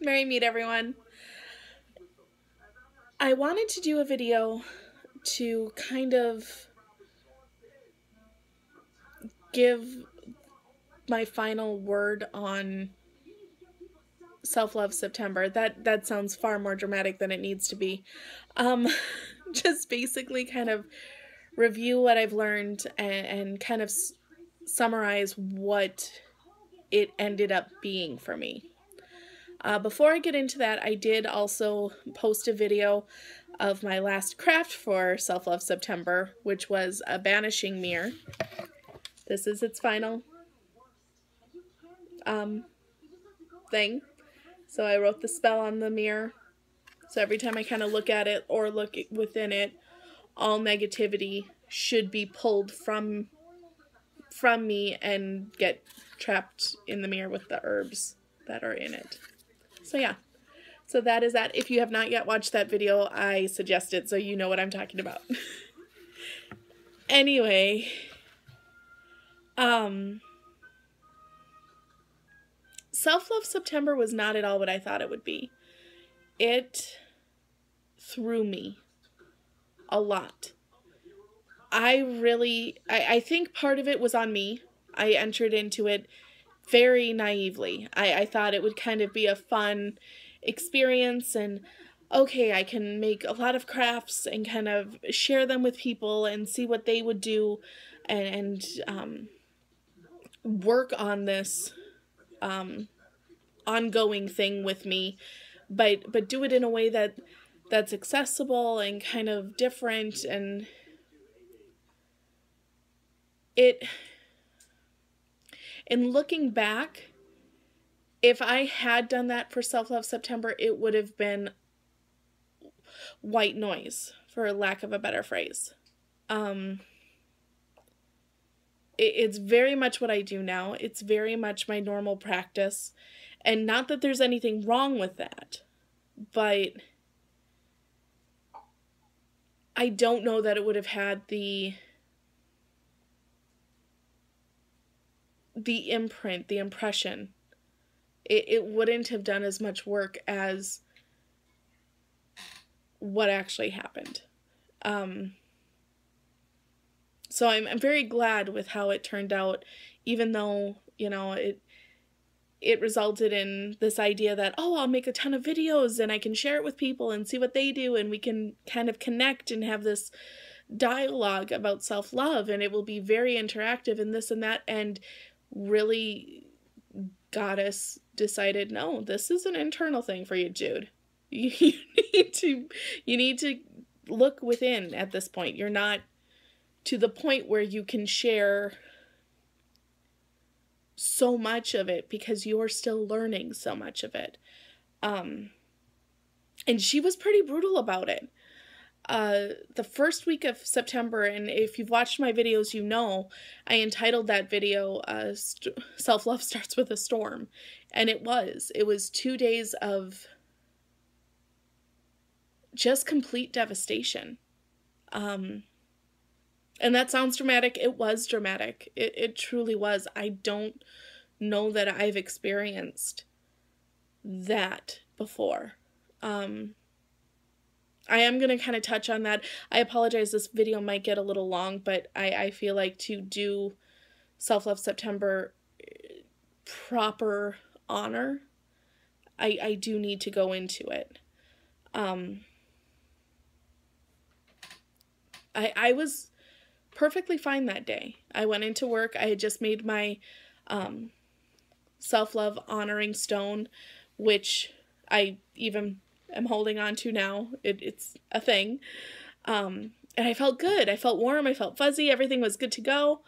Merry meet everyone. I wanted to do a video to kind of give my final word on Self-Love September. That sounds far more dramatic than it needs to be. Just basically kind of review what I've learned and kind of summarize what it ended up being for me. Before I get into that, I did also post a video of my last craft for Self-Love September, which was a banishing mirror. This is its final thing. So I wrote the spell on the mirror. So every time I kind of look at it or look within it, all negativity should be pulled from me and get trapped in the mirror with the herbs that are in it. So yeah. So that is that. If you have not yet watched that video, I suggest it so you know what I'm talking about. Anyway, Self-Love September was not at all what I thought it would be. It threw me a lot. I think part of it was on me. I entered into it very naively. I thought it would kind of be a fun experience and okay, I can make a lot of crafts and kind of share them with people and see what they would do and work on this ongoing thing with me, but do it in a way that's accessible and kind of different. And in looking back, if I had done that for Self-Love September, it would have been white noise, for lack of a better phrase. It's very much what I do now. It's very much my normal practice. And not that there's anything wrong with that, but I don't know that it would have had the imprint, the impression. It wouldn't have done as much work as what actually happened. So I'm very glad with how it turned out, even though, you know, it resulted in this idea that, oh, I'll make a ton of videos and I can share it with people and see what they do and we can kind of connect and have this dialogue about self-love and it will be very interactive and this and that. And really, Goddess decided, no, this is an internal thing for you, Jude. You need to look within at this point. You're not to the point where you can share so much of it because you're still learning so much of it. And she was pretty brutal about it. The first week of September, and if you've watched my videos, you know, I entitled that video, Self-Love Starts with a Storm. And it was 2 days of just complete devastation. And that sounds dramatic. It was dramatic. It truly was. I don't know that I've experienced that before. I am going to kind of touch on that. I apologize, this video might get a little long, but I feel like to do Self-Love September proper honor, I do need to go into it. I was perfectly fine that day. I went into work. I had just made my self-love honoring stone, which I even am holding on to now. It's a thing. And I felt good. I felt warm. I felt fuzzy. Everything was good to go.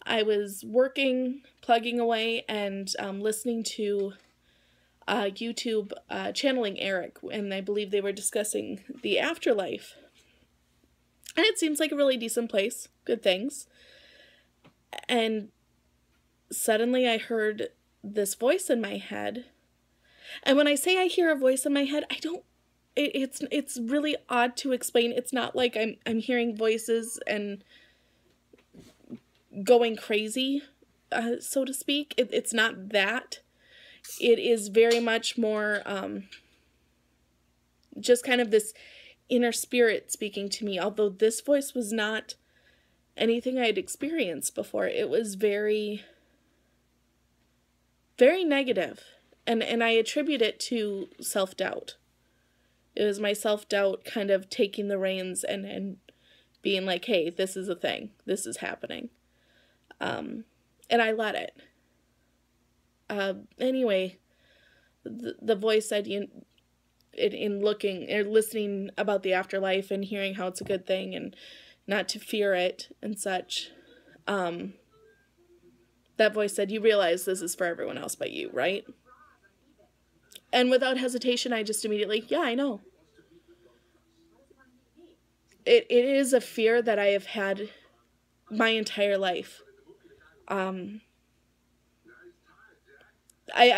I was working, plugging away, and listening to YouTube channeling Eric, and I believe they were discussing the afterlife. And it seems like a really decent place. Good things. And suddenly I heard this voice in my head. And when I say I hear a voice in my head, I don't... It's really odd to explain. It's not like I'm hearing voices and going crazy, so to speak. It's not that. it is very much more just kind of this inner spirit speaking to me, although this voice was not anything I'd experienced before. It was very, very negative, and I attribute it to self-doubt. It was my self-doubt kind of taking the reins and being like, hey, this is a thing. This is happening. And I let it. Anyway, the voice said, in looking or listening about the afterlife and hearing how it's a good thing and not to fear it and such, that voice said, you realize this is for everyone else but you, right? And without hesitation, I just immediately, yeah, I know. It is a fear that I have had my entire life. I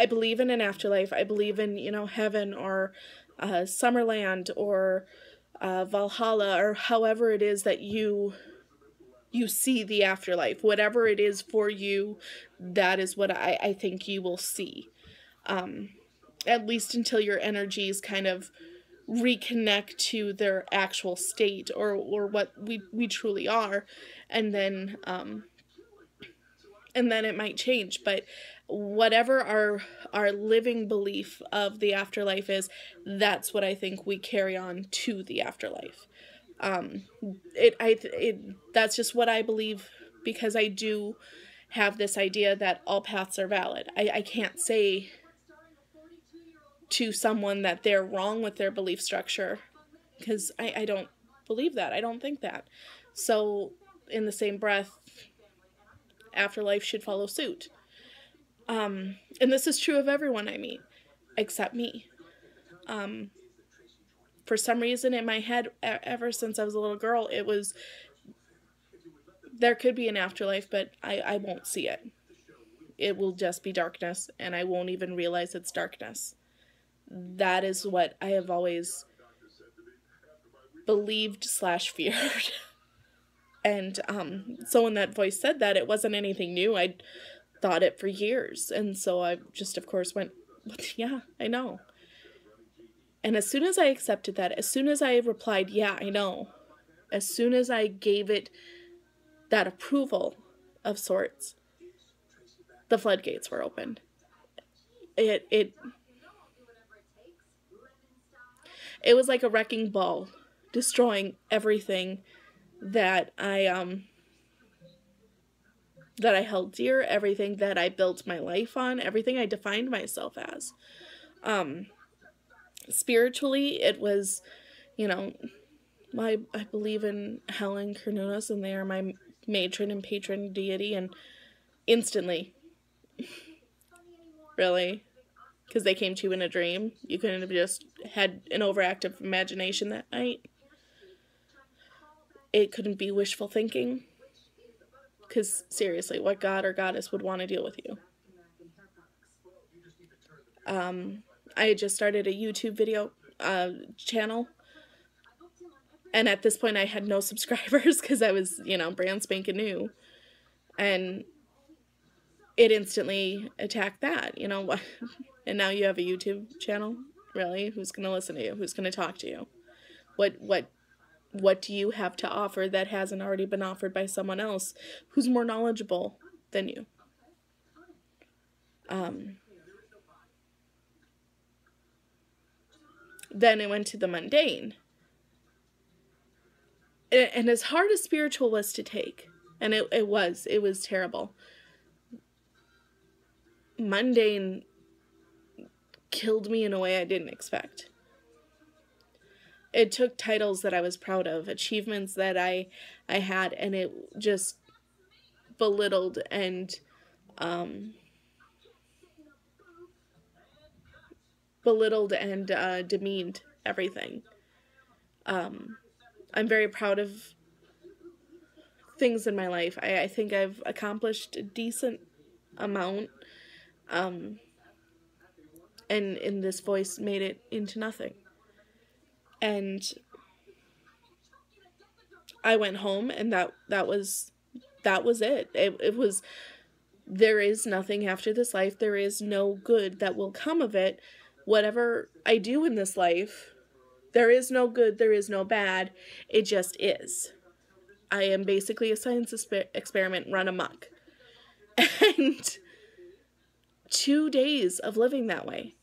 believe in an afterlife. I believe in, heaven or Summerland or Valhalla, or however it is that you see the afterlife. Whatever it is for you, that is what I think you will see. At least until your energies kind of reconnect to their actual state or what we truly are, and then it might change. But whatever our living belief of the afterlife is, that's what I think we carry on to the afterlife. That's just what I believe, because I do have this idea that all paths are valid. I can't say to someone that they're wrong with their belief structure, because I don't believe that. I don't think that. So in the same breath, afterlife should follow suit. And this is true of everyone I meet, except me. For some reason in my head, ever since I was a little girl, it was, there could be an afterlife, but I won't see it. It will just be darkness, and I won't even realize it's darkness. That is what I have always believed / feared. And so when that voice said that, it wasn't anything new. I'd thought it for years. And so I just, of course, went, yeah, I know. And as soon as I accepted that, as soon as I replied, yeah, I know, as soon as I gave it that approval of sorts, the floodgates were opened. It was like a wrecking ball, destroying everything that I held dear, everything that I built my life on, everything I defined myself as. Spiritually, it was, I believe in Helen Carnunas, and they are my matron and patron deity, and instantly, really, because they came to you in a dream. You couldn't have just had an overactive imagination that night. It couldn't be wishful thinking, because seriously, what god or goddess would want to deal with you? I had just started a YouTube video channel, and at this point I had no subscribers because I was, brand spanking new, and it instantly attacked that, and now you have a YouTube channel? Really? Who's going to listen to you? Who's going to talk to you? What do you have to offer that hasn't already been offered by someone else who's more knowledgeable than you? Then it went to the mundane. And as hard as spiritual was to take, and it was terrible, mundane killed me in a way I didn't expect. It took titles that I was proud of, achievements that I had, and it just belittled and demeaned everything. I'm very proud of things in my life. I think I've accomplished a decent amount, and in this voice made it into nothing. And I went home, and that was it. It was there is nothing after this life. There is no good that will come of it. Whatever I do in this life, there is no good, there is no bad. It just is. I am basically a science experiment run amok. And 2 days of living that way.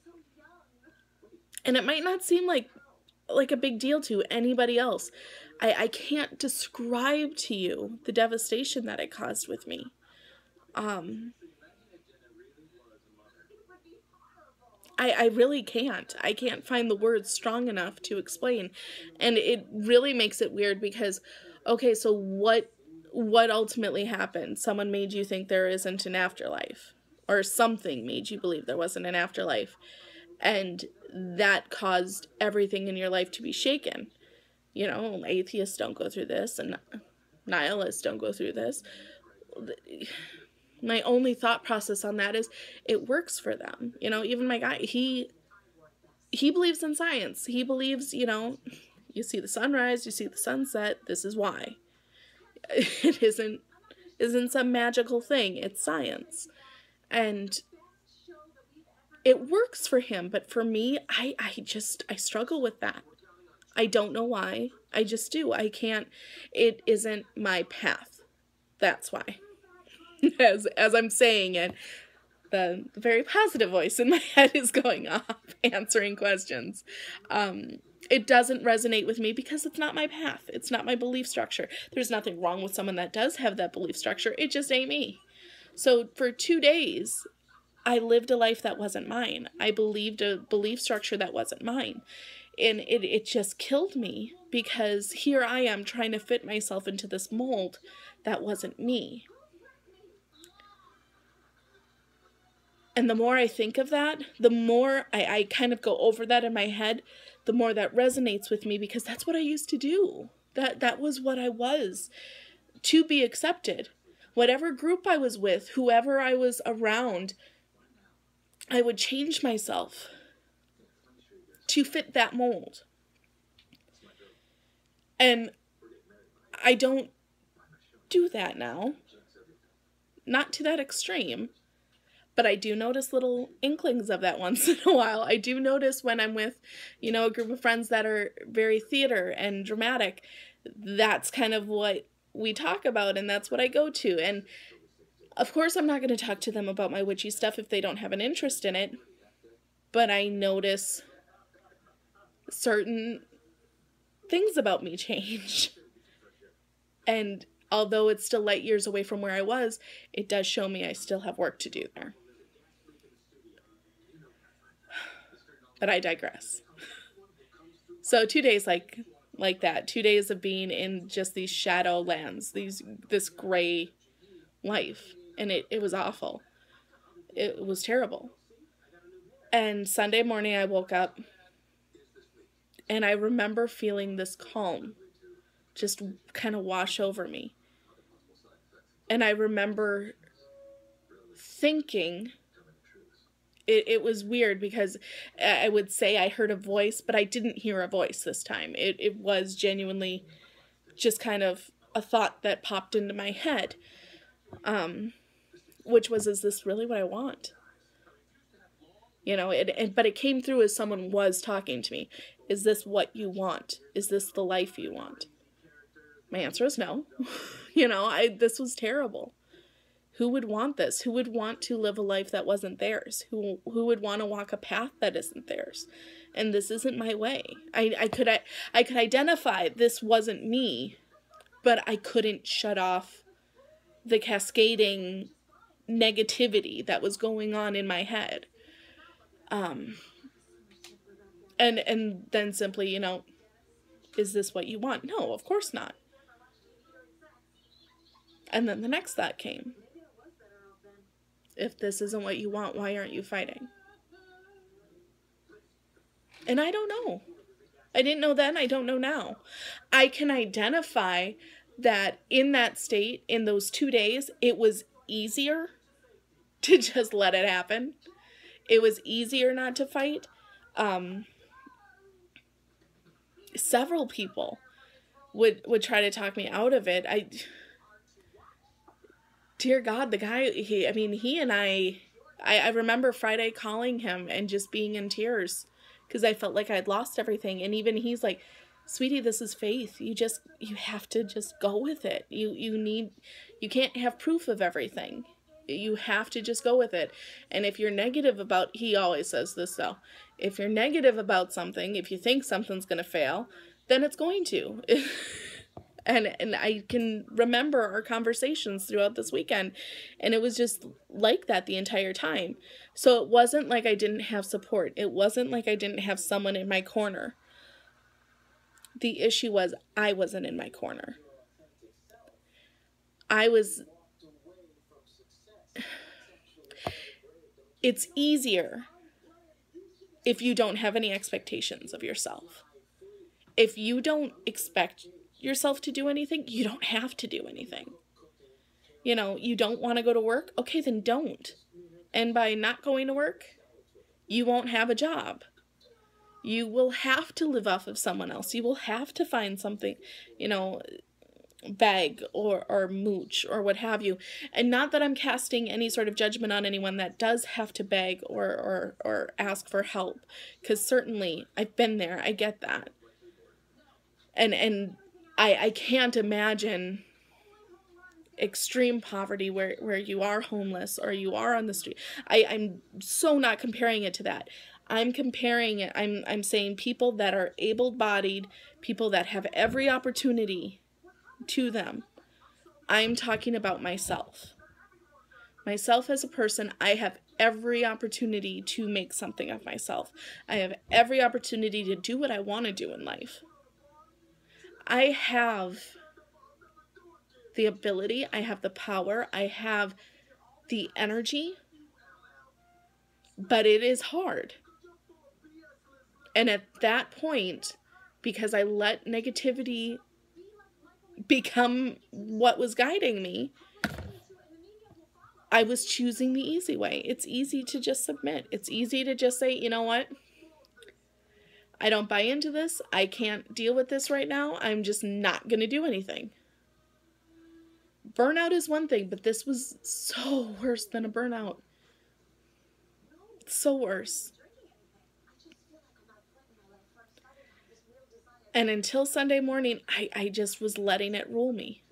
And it might not seem like a big deal to anybody else. I can't describe to you the devastation that it caused with me. I really can't. I can't find the words strong enough to explain. And it really makes it weird because, okay, so what ultimately happened? Someone made you think there isn't an afterlife. Or something made you believe there wasn't an afterlife. And that caused everything in your life to be shaken. You know, atheists don't go through this, and nihilists don't go through this. My only thought process on that is it works for them. You know, even my guy, he believes in science. He believes, you know, you see the sunrise, you see the sunset, this is why. It isn't some magical thing, it's science. And it works for him, but for me, I struggle with that. I don't know why. I just do. I can't. It isn't my path. That's why. As I'm saying it, the very positive voice in my head is going off, answering questions. It doesn't resonate with me because it's not my path. It's not my belief structure. There's nothing wrong with someone that does have that belief structure. It just ain't me. So for 2 days, I lived a life that wasn't mine. I believed a belief structure that wasn't mine. And it just killed me because here I am trying to fit myself into this mold that wasn't me. And the more I think of that, the more I kind of go over that in my head, the more that resonates with me because that's what I used to do. That was what I was, to be accepted. Whatever group I was with, whoever I was around, I would change myself to fit that mold. And I don't do that now. Not to that extreme. But I do notice little inklings of that once in a while. I do notice when I'm with, you know, a group of friends that are very theater and dramatic. That's kind of what we talk about, and that's what I go to. And of course, I'm not going to talk to them about my witchy stuff if they don't have an interest in it. But I notice certain things about me change. And although it's still light years away from where I was, it does show me I still have work to do there. But I digress. So 2 days like that, 2 days of being in just these shadow lands, this gray life. And it was awful. It was terrible. And Sunday morning I woke up and I remember feeling this calm just kind of wash over me. And I remember thinking, it was weird because I would say I heard a voice, but I didn't hear a voice this time. It was genuinely just kind of a thought that popped into my head, which was, is this really what I want? You know, but it came through as someone was talking to me. Is this what you want? Is this the life you want? My answer is no. You know, this was terrible. Who would want this? Who would want to live a life that wasn't theirs? Who would want to walk a path that isn't theirs? And this isn't my way. I could identify this wasn't me, but I couldn't shut off the cascading negativity that was going on in my head. And then simply, you know, is this what you want? No, of course not. And then the next thought came. If this isn't what you want, why aren't you fighting? And I don't know. I didn't know then, I don't know now. I can identify that in that state, in those 2 days, it was easier to just let it happen. It was easier not to fight. Several people would try to talk me out of it. dear God, the guy, he and I remember Friday calling him and just being in tears because I felt like I'd lost everything. And even he's like, sweetie, this is faith. You have to just go with it. You can't have proof of everything. You have to just go with it. And if you're negative about, he always says this though, if you're negative about something, if you think something's going to fail, then it's going to. And I can remember our conversations throughout this weekend, and it was just like that the entire time. So it wasn't like I didn't have support. It wasn't like I didn't have someone in my corner. The issue was I wasn't in my corner. It's easier if you don't have any expectations of yourself. If you don't expect yourself to do anything, you don't have to do anything. You know, you don't want to go to work? Okay, then don't. And by not going to work, you won't have a job. You will have to live off of someone else. You will have to find something, beg or mooch or what have you. And not that I'm casting any sort of judgment on anyone that does have to beg or ask for help, because certainly I've been there. I get that. And I can't imagine extreme poverty where you are homeless or you are on the street. I'm so not comparing it to that. I'm comparing it, I'm saying people that are able-bodied, people that have every opportunity to them. I'm talking about myself. Myself as a person, I have every opportunity to make something of myself. I have every opportunity to do what I want to do in life. I have the ability, I have the power, I have the energy, but it is hard. And at that point, because I let negativity become what was guiding me, I was choosing the easy way. It's easy to just submit. It's easy to just say, you know what? I don't buy into this. I can't deal with this right now. I'm just not going to do anything. Burnout is one thing, but this was so worse than a burnout. So worse. And until Sunday morning, I just was letting it rule me.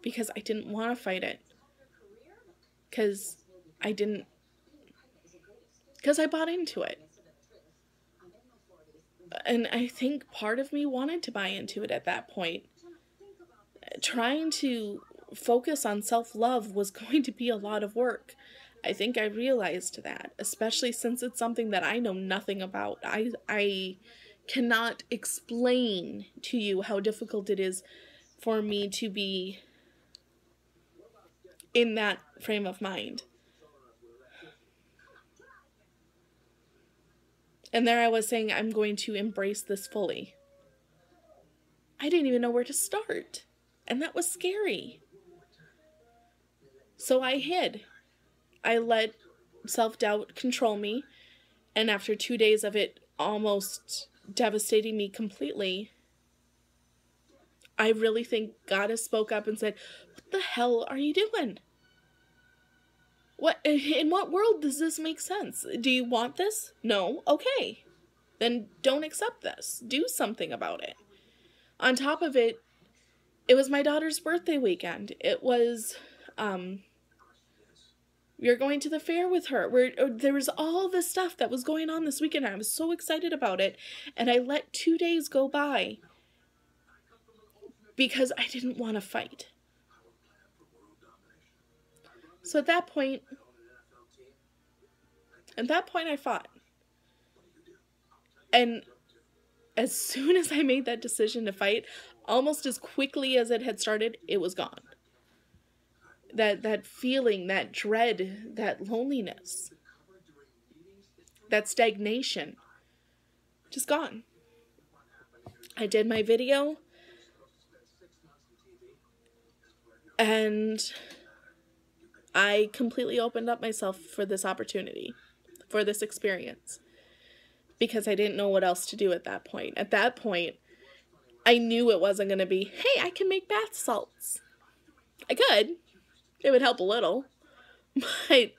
Because I didn't want to fight it. Because I bought into it. And I think part of me wanted to buy into it at that point. Trying to focus on self-love was going to be a lot of work. I think I realized that, especially since it's something that I know nothing about. I cannot explain to you how difficult it is for me to be in that frame of mind. And there I was saying, I'm going to embrace this fully. I didn't even know where to start. And that was scary. So I hid. I let self-doubt control me. And after 2 days of it almost devastating me completely, I really think Goddess spoke up and said, what the hell are you doing? In what world does this make sense? Do you want this? No? Okay. Then don't accept this. Do something about it. On top of it, it was my daughter's birthday weekend. It was, we were going to the fair with her. There was all this stuff that was going on this weekend. I was so excited about it. And I let 2 days go by because I didn't want to fight. So at that point I fought. And as soon as I made that decision to fight, almost as quickly as it had started, it was gone. That feeling, that dread, that loneliness, that stagnation, just gone. I did my video, and I completely opened up myself for this opportunity, for this experience, because I didn't know what else to do at that point. At that point, I knew it wasn't going to be, hey, I can make bath salts. I could, It would help a little. But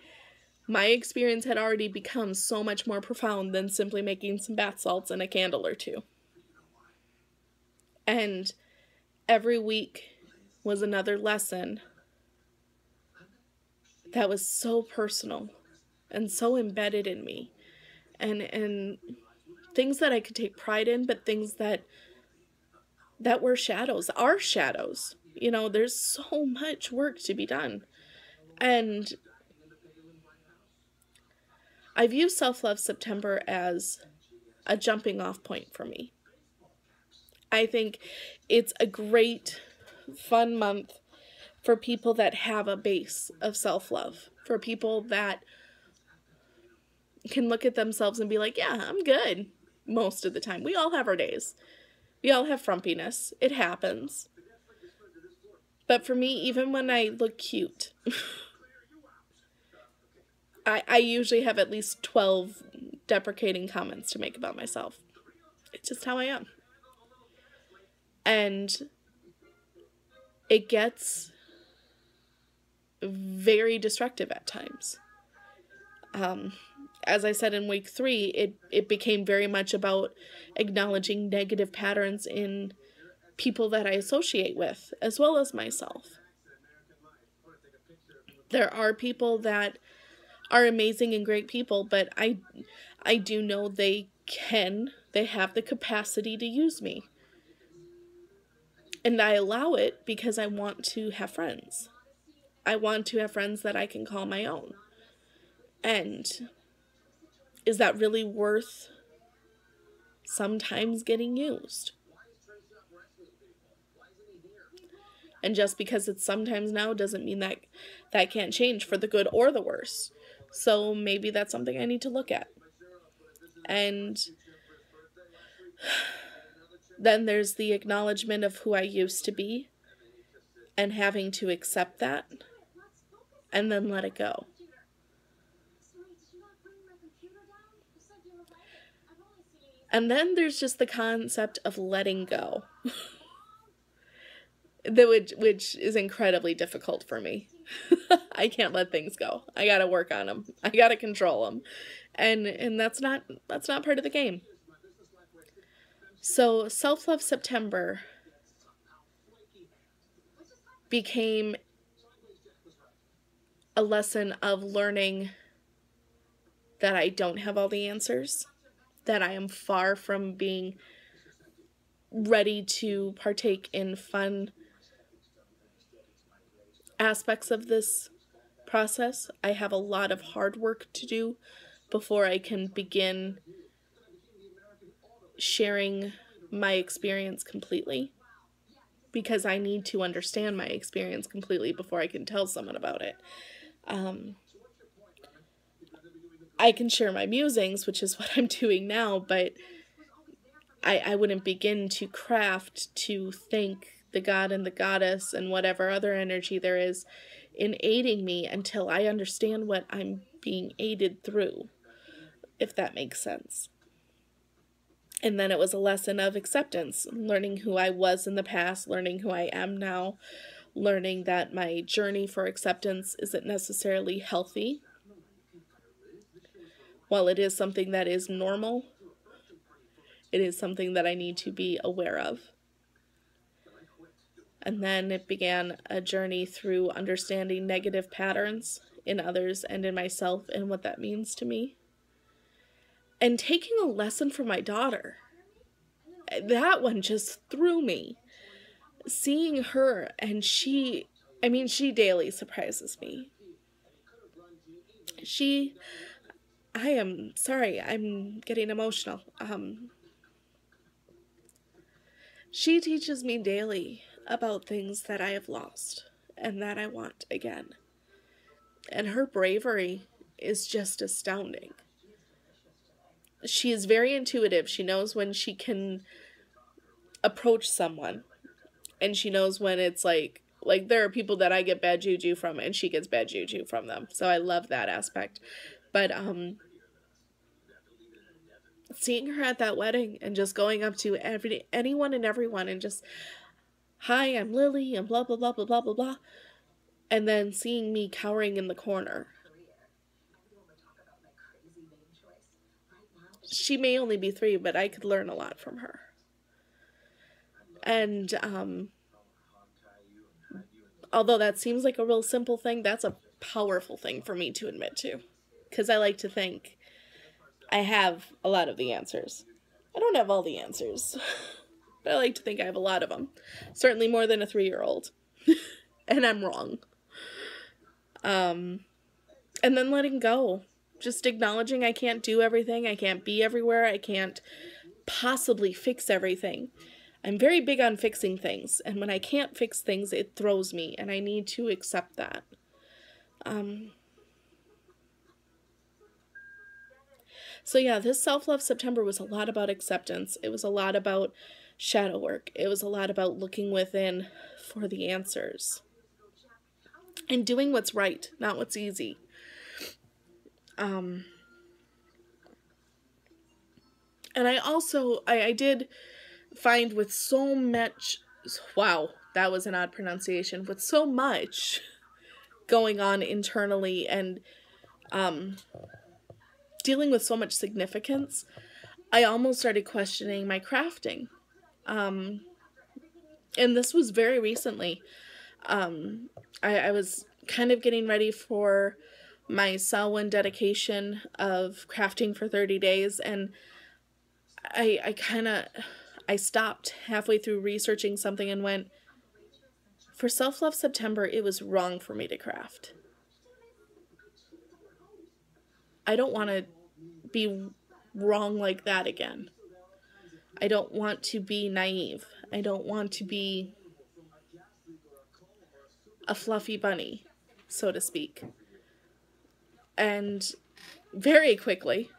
my experience had already become so much more profound than simply making some bath salts and a candle or two. And every week was another lesson that was so personal and so embedded in me. And things that I could take pride in, but things that were shadows, are shadows. You know, there's so much work to be done. And I view Self-Love September as a jumping off point for me. I think it's a great, fun month for people that have a base of self-love, for people that can look at themselves and be like, yeah, I'm good most of the time. We all have our days. We all have frumpiness. It happens. But for me, even when I look cute, I usually have at least 12 deprecating comments to make about myself. It's just how I am. And it gets very destructive at times. As I said in week 3, it became very much about acknowledging negative patterns in people that I associate with, as well as myself. There are people that are amazing and great people, but I do know they have the capacity to use me. And I allow it because I want to have friends. I want to have friends that I can call my own. And is that really worth sometimes getting used? And just because it's sometimes now doesn't mean that that can't change for the good or the worse. So maybe that's something I need to look at. And then there's the acknowledgement of who I used to be and having to accept that and then let it go. And then there's just the concept of letting go, which is incredibly difficult for me. I can't let things go. I gotta work on them. I gotta control them. And that's not part of the game. So Self-Love September became a lesson of learning that I don't have all the answers, that I am far from being ready to partake in fun aspects of this process. I have a lot of hard work to do before I can begin sharing my experience completely, because I need to understand my experience completely before I can tell someone about it. I can share my musings, which is what I'm doing now, but I wouldn't begin to craft, to thank the God and the goddess and whatever other energy there is in aiding me until I understand what I'm being aided through, if that makes sense. And then it was a lesson of acceptance, learning who I was in the past, learning who I am now, learning that my journey for acceptance isn't necessarily healthy. While it is something that is normal, it is something that I need to be aware of. And then it began a journey through understanding negative patterns in others and in myself and what that means to me. And taking a lesson from my daughter. That one just threw me. Seeing her, and she daily surprises me. I am sorry, I'm getting emotional. She teaches me daily about things that I have lost and that I want again. And her bravery is just astounding. She is very intuitive. She knows when she can approach someone. And she knows when it's like there are people that I get bad juju from and she gets bad juju from them. So I love that aspect. But seeing her at that wedding and just going up to anyone and everyone and just, hi, I'm Lily and blah, blah, blah, blah, blah, blah, blah. and then seeing me cowering in the corner. She may only be 3, but I could learn a lot from her. And although that seems like a real simple thing, that's a powerful thing for me to admit to. Because I like to think I have a lot of the answers. I don't have all the answers, but I like to think I have a lot of them. Certainly more than a 3-year-old. And I'm wrong. And then letting go. Just acknowledging I can't do everything. I can't be everywhere. I can't possibly fix everything. I'm very big on fixing things. And when I can't fix things, it throws me. And I need to accept that. So yeah, this Self-Love September was a lot about acceptance. It was a lot about shadow work. It was a lot about looking within for the answers. And doing what's right, not what's easy. And I also, I did find with so much, wow, that was an odd pronunciation, with so much going on internally and dealing with so much significance, I almost started questioning my crafting. And this was very recently. I was kind of getting ready for my Samhain dedication of crafting for 30 days, and I stopped halfway through researching something and went, for Self-Love September, it was wrong for me to craft. I don't want to be wrong like that again. I don't want to be naive. I don't want to be a fluffy bunny, so to speak. And very quickly,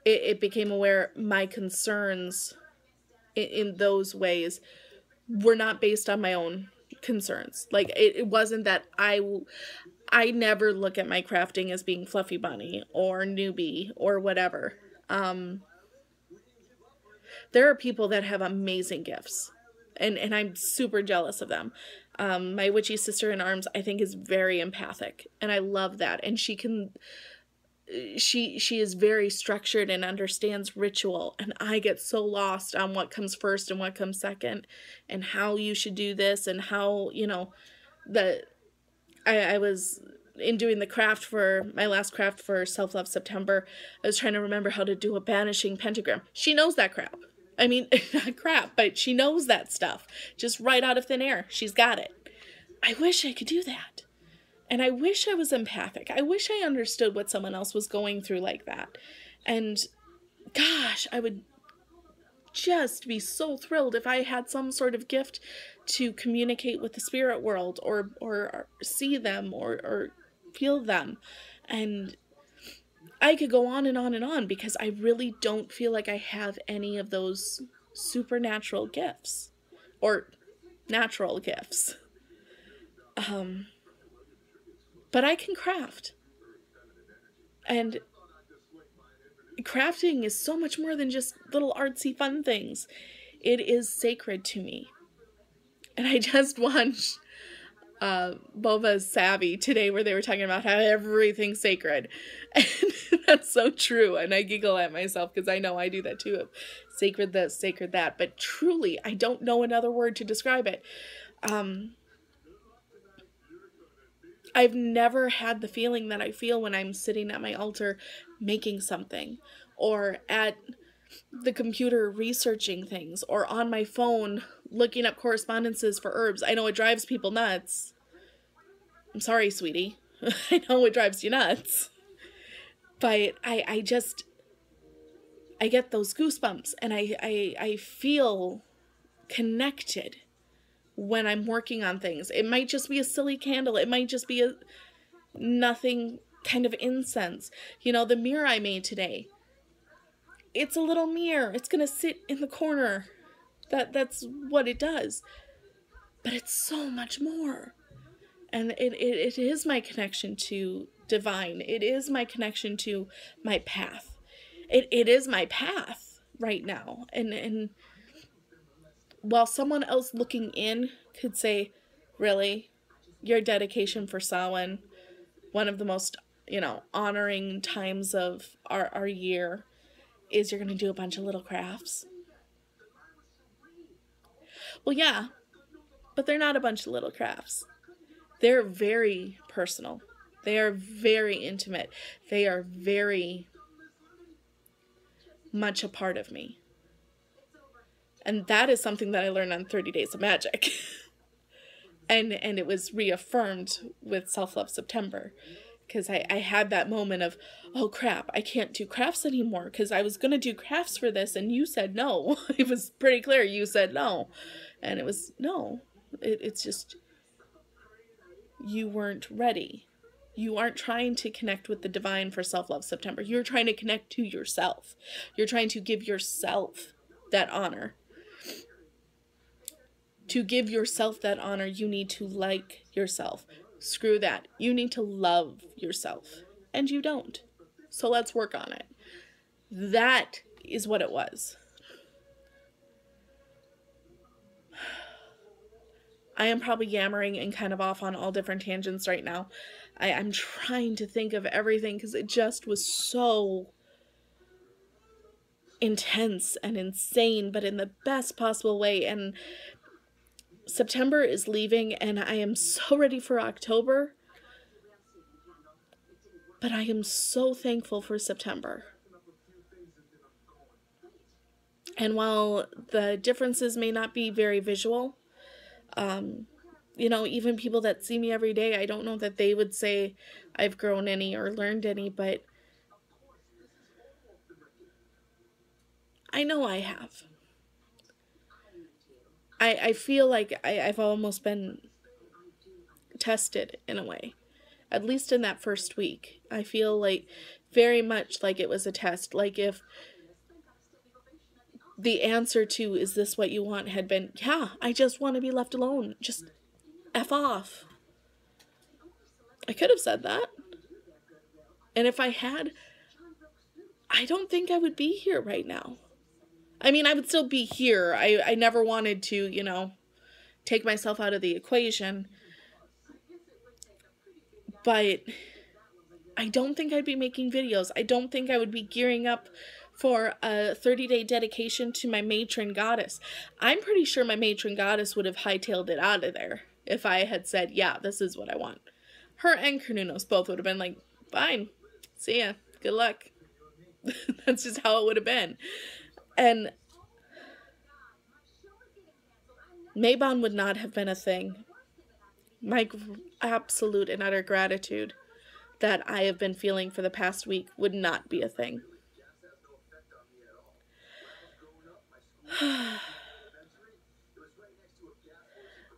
it became aware my concerns in those ways were not based on my own concerns. Like, it wasn't that I never look at my crafting as being fluffy bunny or newbie or whatever. There are people that have amazing gifts, and I'm super jealous of them. My witchy sister in arms, I think, is very empathic, and I love that. And she is very structured and understands ritual, and I get so lost on what comes first and what comes second, and how you should do this, and how, I was, in doing the craft for, my last craft for Self-Love September, I was trying to remember how to do a banishing pentagram. She knows that crap. I mean, not crap, but she knows that stuff. Just right out of thin air. She's got it. I wish I could do that. And I wish I was empathic. I wish I understood what someone else was going through like that. And gosh, I would just be so thrilled if I had some sort of gift to communicate with the spirit world, or see them, or feel them. And I could go on and on and on, because I really don't feel like I have any of those supernatural gifts or natural gifts. But I can craft. And crafting is so much more than just little artsy fun things. It is sacred to me. And I just watched Bova's Savvy today, where they were talking about how everything's sacred. And that's so true. And I giggle at myself, because I know I do that too. Sacred this, sacred that. But truly, I don't know another word to describe it. I've never had the feeling that I feel when I'm sitting at my altar making something, or at the computer researching things, or on my phone looking up correspondences for herbs. I know it drives people nuts. I'm sorry, sweetie. I know it drives you nuts. But I get those goosebumps, and I feel connected when I'm working on things. It might just be a silly candle. It might just be a nothing kind of incense. The mirror I made today, it's a little mirror. It's going to sit in the corner. That's what it does. But it's so much more. And it is my connection to divine. It is my connection to my path. It is my path right now. And while someone else looking in could say, really? your dedication for Samhain, one of the most, honoring times of our year, is you're going to do a bunch of little crafts. Well, yeah, but they're not a bunch of little crafts. They're very personal. They are very intimate. They are very much a part of me. And that is something that I learned on 30 Days of Magic. and it was reaffirmed with Self-Love September. Because I had that moment of, oh crap, I can't do crafts anymore. Because I was going to do crafts for this and you said no. It was pretty clear you said no. And it was, no. It's just, you weren't ready. You aren't trying to connect with the divine for Self-Love September. You're trying to connect to yourself. You're trying to give yourself that honor. To give yourself that honor, you need to like yourself. Screw that. You need to love yourself. And you don't. So let's work on it. That is what it was. I am probably yammering and kind of off on all different tangents right now. I'm trying to think of everything because it just was so intense and insane, but in the best possible way. And September is leaving and I am so ready for October. But I am so thankful for September. And while the differences may not be very visual, even people that see me every day, I don't know that they would say I've grown any or learned any, but I know I have. I feel like I've almost been tested in a way, at least in that first week. I feel like very much like it was a test, like if the answer to, is this what you want, had been, yeah, I just want to be left alone, just F off. I could have said that. And if I had, I don't think I would be here right now. I mean, I would still be here. I never wanted to, take myself out of the equation. But I don't think I'd be making videos. I don't think I would be gearing up for a 30-day dedication to my matron goddess. I'm pretty sure my matron goddess would have hightailed it out of there if I had said, yeah, this is what I want. Her and Carnunos both would have been like, fine, see ya, good luck. That's just how it would have been. And Mabon would not have been a thing. My absolute and utter gratitude that I have been feeling for the past week would not be a thing.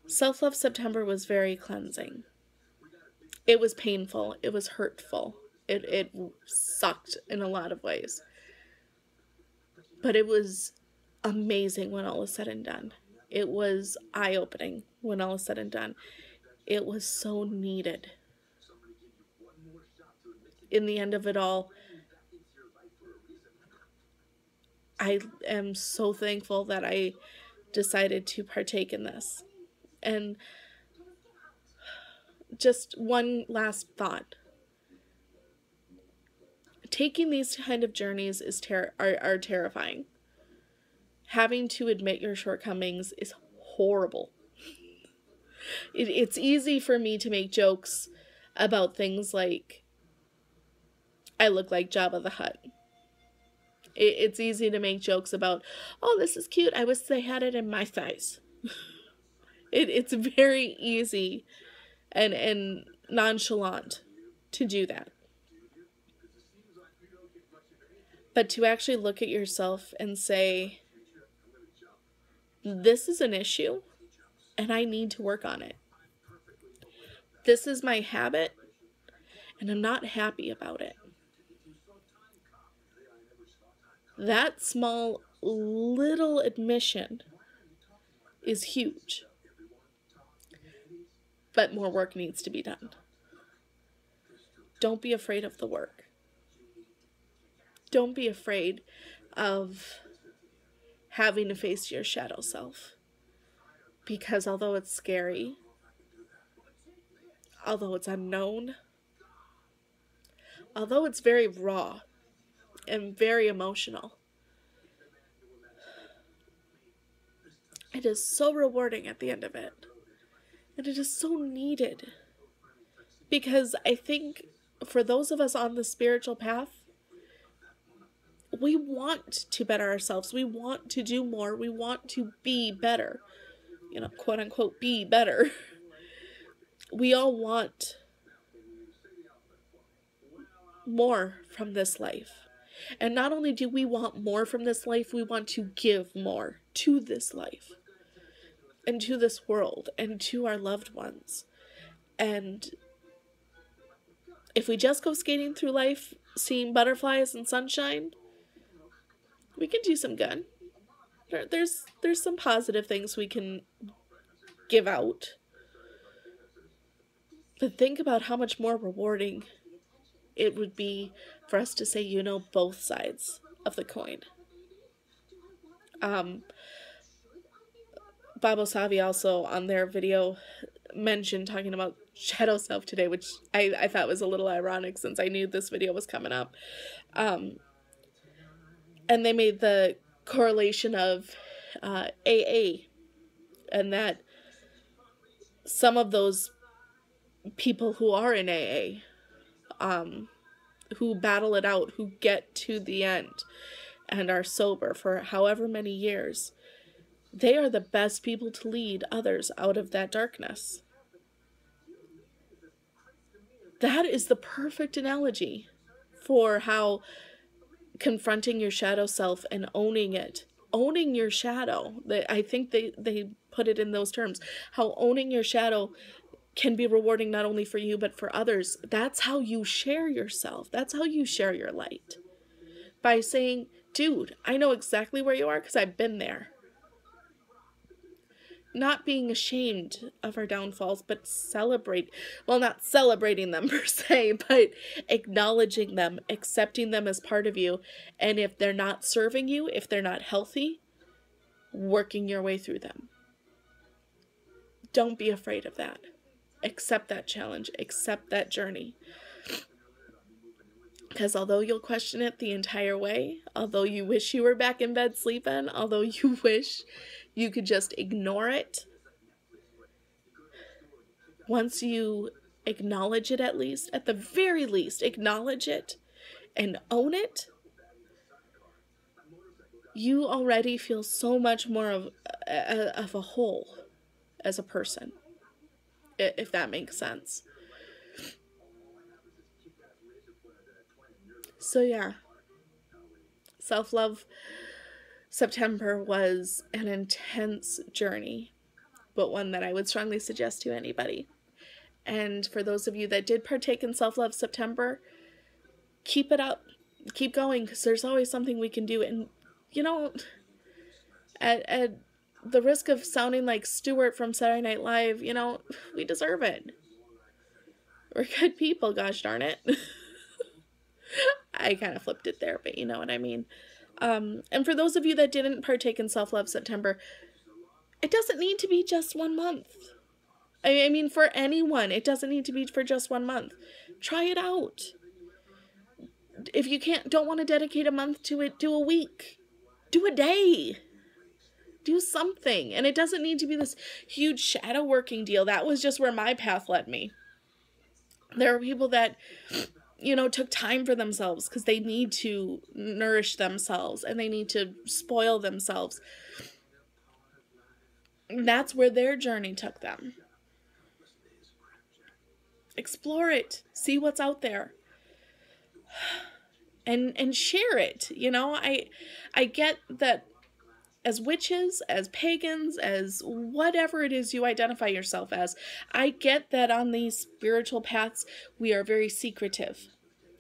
Self-Love September was very cleansing. It was painful. It was hurtful. It sucked in a lot of ways. But it was amazing when all is said and done. It was eye-opening when all is said and done. It was so needed. In the end of it all, I am so thankful that I decided to partake in this. And just one last thought. Taking these kind of journeys is are terrifying. Having to admit your shortcomings is horrible. It's easy for me to make jokes about things like, I look like Jabba the Hutt. It's easy to make jokes about, oh, this is cute, I wish they had it in my size. It's very easy and nonchalant to do that. But to actually look at yourself and say, this is an issue, and I need to work on it. This is my habit, and I'm not happy about it. That small little admission is huge. But more work needs to be done. Don't be afraid of the work. Don't be afraid of having to face your shadow self. Because although it's scary, although it's unknown, although it's very raw and very emotional, it is so rewarding at the end of it. And it is so needed. Because I think for those of us on the spiritual path, we want to better ourselves. We want to do more. We want to be better. Quote unquote, be better. We all want more from this life. And not only do we want more from this life, we want to give more to this life and to this world and to our loved ones. And if we just go skating through life, seeing butterflies and sunshine, we can do some good. There's some positive things we can give out. But think about how much more rewarding it would be for us to say, both sides of the coin. Babo Savi also on their video mentioned talking about shadow self today, which I thought was a little ironic since I knew this video was coming up. And they made the correlation of AA, and that some of those people who are in AA, who battle it out, who get to the end and are sober for however many years, they are the best people to lead others out of that darkness. That is the perfect analogy for how confronting your shadow self and owning it, owning your shadow, I think they put it in those terms, how owning your shadow can be rewarding not only for you but for others. That's how you share yourself. That's how you share your light. By saying, dude, I know exactly where you are because I've been there. Not being ashamed of our downfalls, but not celebrating them per se, but acknowledging them, accepting them as part of you. And if they're not serving you, if they're not healthy, working your way through them. Don't be afraid of that. Accept that challenge. Accept that journey. Because although you'll question it the entire way, although you wish you were back in bed sleeping, although you wish you could just ignore it, once you acknowledge it, at the very least, acknowledge it and own it, you already feel so much more of a whole as a person, if that makes sense. So yeah, self-love September was an intense journey, but one that I would strongly suggest to anybody. And for those of you that did partake in self-love September, keep it up, keep going, because there's always something we can do. And at the risk of sounding like Stuart from Saturday Night Live, we deserve it. We're good people, gosh darn it. I kind of flipped it there, but you know what I mean. And for those of you that didn't partake in Self-Love September, it doesn't need to be just 1 month. I mean, for anyone, it doesn't need to be for just 1 month. Try it out. If you don't want to dedicate a month to it, do a week. Do a day. Do something. And it doesn't need to be this huge shadow working deal. That was just where my path led me. There are people that took time for themselves because they need to nourish themselves and they need to spoil themselves. And that's where their journey took them. Explore it. See what's out there. And share it. I get that as witches, as pagans, as whatever it is you identify yourself as, I get that on these spiritual paths, we are very secretive.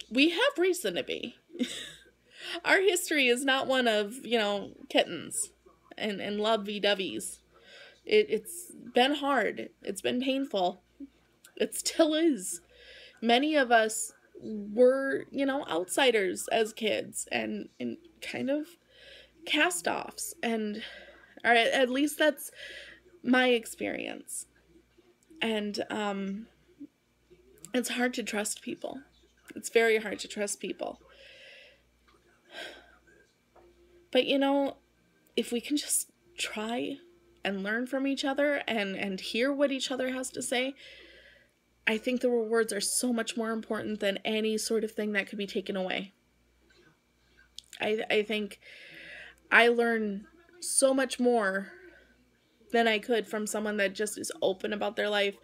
We have reason to be. Our history is not one of, kittens and lovey-doveys. It's been hard. It's been painful. It still is. Many of us were, outsiders as kids and kind of cast-offs, or at least that's my experience. And It's hard to trust people. It's very hard to trust people. But you know, if we can just try and learn from each other and hear what each other has to say, I think the rewards are so much more important than any sort of thing that could be taken away. I think I learn so much more than I could from someone that just is open about their life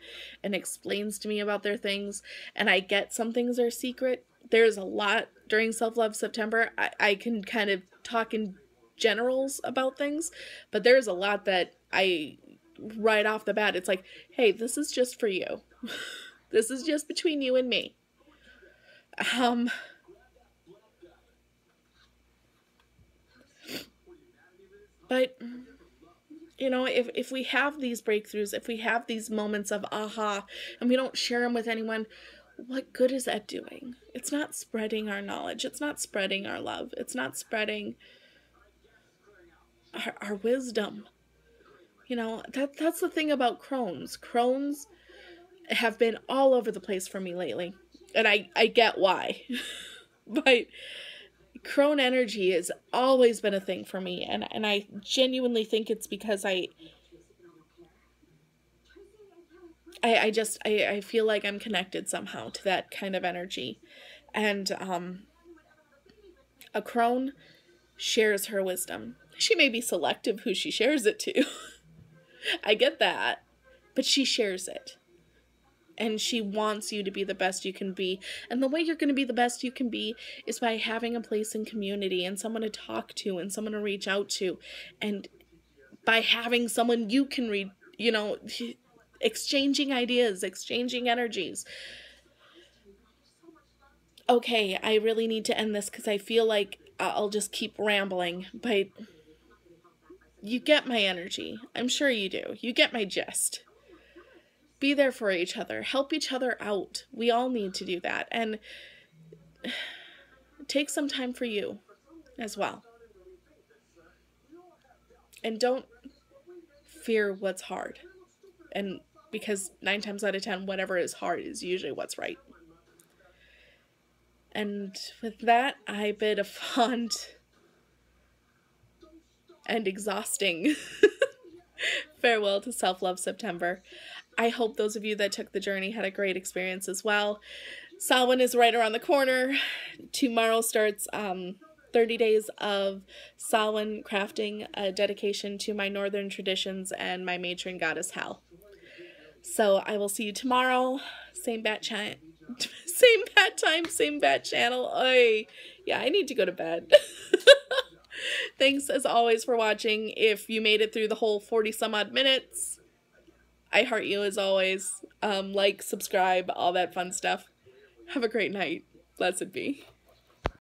and explains to me about their things, and I get some things are secret. There's a lot during Self-Love September. I can kind of talk in generals about things, but there's a lot that right off the bat, it's like, hey, this is just for you. This is just between you and me. But, you know, if we have these breakthroughs, if we have these moments of aha, and we don't share them with anyone, what good is that doing? It's not spreading our knowledge. It's not spreading our love. It's not spreading our wisdom. You know, that's the thing about Crohn's. Crohn's have been all over the place for me lately. And I get why. But Crone energy has always been a thing for me, and I genuinely think it's because I feel like I'm connected somehow to that kind of energy. And a crone shares her wisdom. She may be selective who she shares it to. I get that, but she shares it. And she wants you to be the best you can be. And the way you're going to be the best you can be is by having a place in community and someone to talk to and someone to reach out to. And by having someone you can read, you know, exchanging ideas, exchanging energies. Okay, I really need to end this because I feel like I'll just keep rambling. But you get my energy. I'm sure you do. You get my gist. Be there for each other. Help each other out. We all need to do that. And take some time for you as well. And don't fear what's hard. And because 9 times out of 10, whatever is hard is usually what's right. And with that, I bid a fond and exhausting farewell to Self-Love September. I hope those of you that took the journey had a great experience as well. Samhain is right around the corner. Tomorrow starts 30 days of Samhain crafting, a dedication to my northern traditions and my matron goddess Hel. So I will see you tomorrow. Same bat time, same bat channel. Yeah, I need to go to bed. Thanks as always for watching. If you made it through the whole 40 some odd minutes, I heart you as always. Like, subscribe, all that fun stuff. Have a great night. Blessed be.